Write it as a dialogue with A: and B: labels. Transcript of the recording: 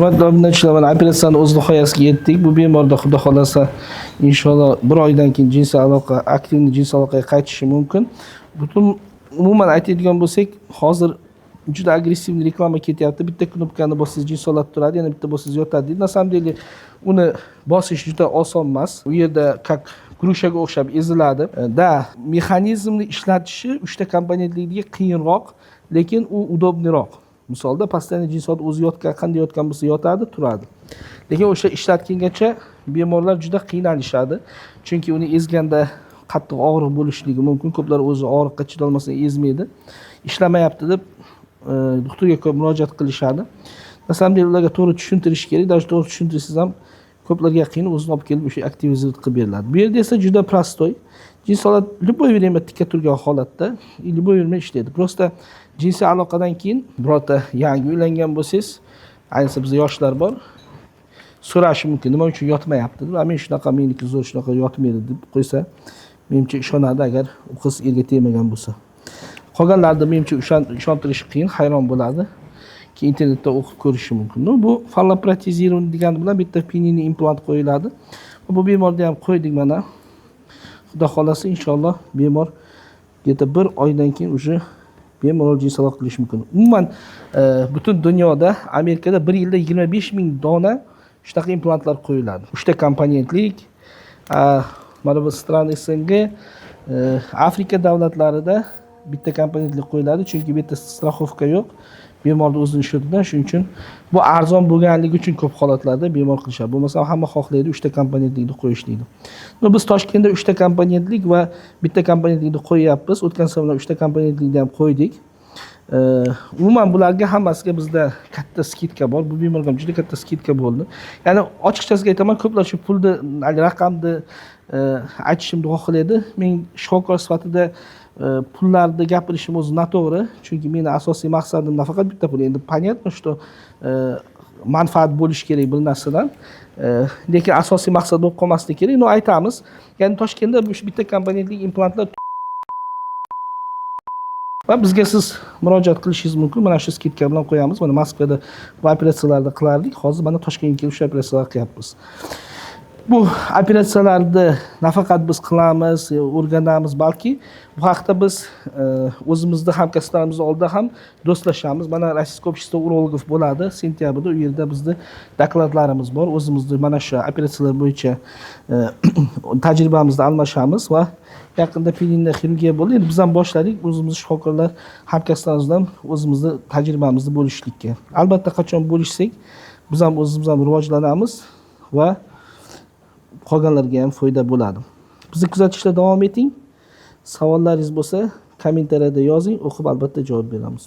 A: Hurmatli obunachilar, mana operatsiyani o'z nihoyasiga yetdik. Bu bemorda xudo xolasa inshaalloh 1 oydan keyin jinsiy aloqa, aktiv jinsiy aloqaga qaytishi mumkin. Butun umuman aytadigan bo'lsak, hozir juda agressiv reklama ketyapti. Bitta knopkani bossangiz jinsiy olib turadi, yana bitta bossangiz yotadi deydi. Na samom dele uni bosish juda oson emas. U yerda как grushaga o'xshab eziladi. Da, mexanizmni ishlatishi 3 ta komponentligiga qiyinroq, lekin u udobniroq. Misolda pastanli jinsiyat o'zi yotgan, qanday yotgan bo'lsa yotadi, turadi. Lekin o'sha ishlatgangacha bemorlar juda qiynalishadi. Chunki uni ezganda qattiq og'riq bo'lishligi mumkin. Ko'plar o'zi og'riqqa chiday olmasdan ezmaydi. Ishlamayapti deb doktorga ko'p murojaat qilishadi. Masalan, ularga to'g'ri tushuntirish kerak. Даже to'g'ri tushuntirsangiz ham ko'plarga qiyin o'zini olib kelib o'sha aktivizat qilib beriladi. Bu yerda esa juda prostoy. Jinsiy любой время tikka turgan holatda любой время ishlaydi. Просто jinsiy aloqadan keyin birorta yangi uylangan bo'lsangiz, ayniqsa bizda yoshlar bor, so'rashi mumkin, nima uchun yotmayapti deb. Men shunaqa, meniki zo'r, shunaqa yotmaydi deb qo'ysa, menimcha ishonadi agar u qiz erga tegmagan bo'lsa. Qolganlarni menimcha ishontirish qiyin, hayron bo'ladi. Keyin internetda o'qib ko'rishi mumkin. Bu falloprotezирование degani bilan bitta pinini implant qo'yiladi. Bu bemorda ham qo'ydik mana. Xudo xolasa inshaalloh bemor где-то 1 oydan keyin уже bemalol jinsiy aloqa qilish mumkin. Umuman butun dunyoda, Amerikada 1 yilda 25 ming dona shunaqa implantlar qo'yiladi. 3 ta komponentlik, mana bu strani SNG, Afrika davlatlarida bitta komponentlik qo'yiladi, chunki bu yerda страховка yo'q. Bemorning o'zining shutidan, shuning uchun bu arzon bo'lganligi uchun ko'p holatlarda bemor qilishadi. Bo'lmasa hamma xohlaydi 3 ta komponentlikni qo'yishlikni. Biz Toshkentda 3 ta komponentlik va bitta komponentlikni qo'yyapmiz. O'tgan safar 3 ta komponentlikni ham qo'ydik. Umuman bularga hammasiga bizda katta skidka bor. Bu bemorga ham juda katta skidka bo'ldi. Ya'ni ochiqchasiga aytaman, ko'plar shu pulni, raqamni aytishimni xohlaydi. Men shifokor sifatida pullarni gapirishim o'zi noto'g'ri, chunki meni asosiy maqsadim nafaqat bitta pul. Endi понятно, что manfaat bo'lish kerak bu narsadan. Lekin asosiy maqsad bo'lib qolmasligi kerak. No aytamiz. Ya'ni Toshkentda bu bitta komponentli implantlar va bizga siz murojaat qilishingiz mumkin. Mana shu skidka bilan qo'yamiz. Mana Moskvada bu operatsiyalarni qilardik. Hozir mana Toshkentga kelib shu operatsiyalarni qilyapmiz. Bu operatsiyalarni nafaqat biz qilamiz, o'rganamiz, balki bu haqda biz o'zimizning hamkasblarimiz oldida ham do'stlashamiz. Mana Rossiya общество urologov bo'ladi sentyabrda. U yerda bizning dokladlarimiz bor. O'zimizning mana shu operatsiyalar bo'yicha tajribamizni almashamiz va yaqinda peninda xirurgiya bo'ldi. Endi biz ham boshladik, o'zimiz shifokorlar hamkasblarimiz bilan o'zimizning tajribamizni bo'lishlikka. Albatta qachon bo'lishsak, biz ham o'zimiz ham rivojlanamiz va qolganlarga ham foyda bo'ladi. Bizni kuzatishda davom eting. Savollaringiz bo'lsa, kommentariyada yozing, o'qib albatta javob beramiz.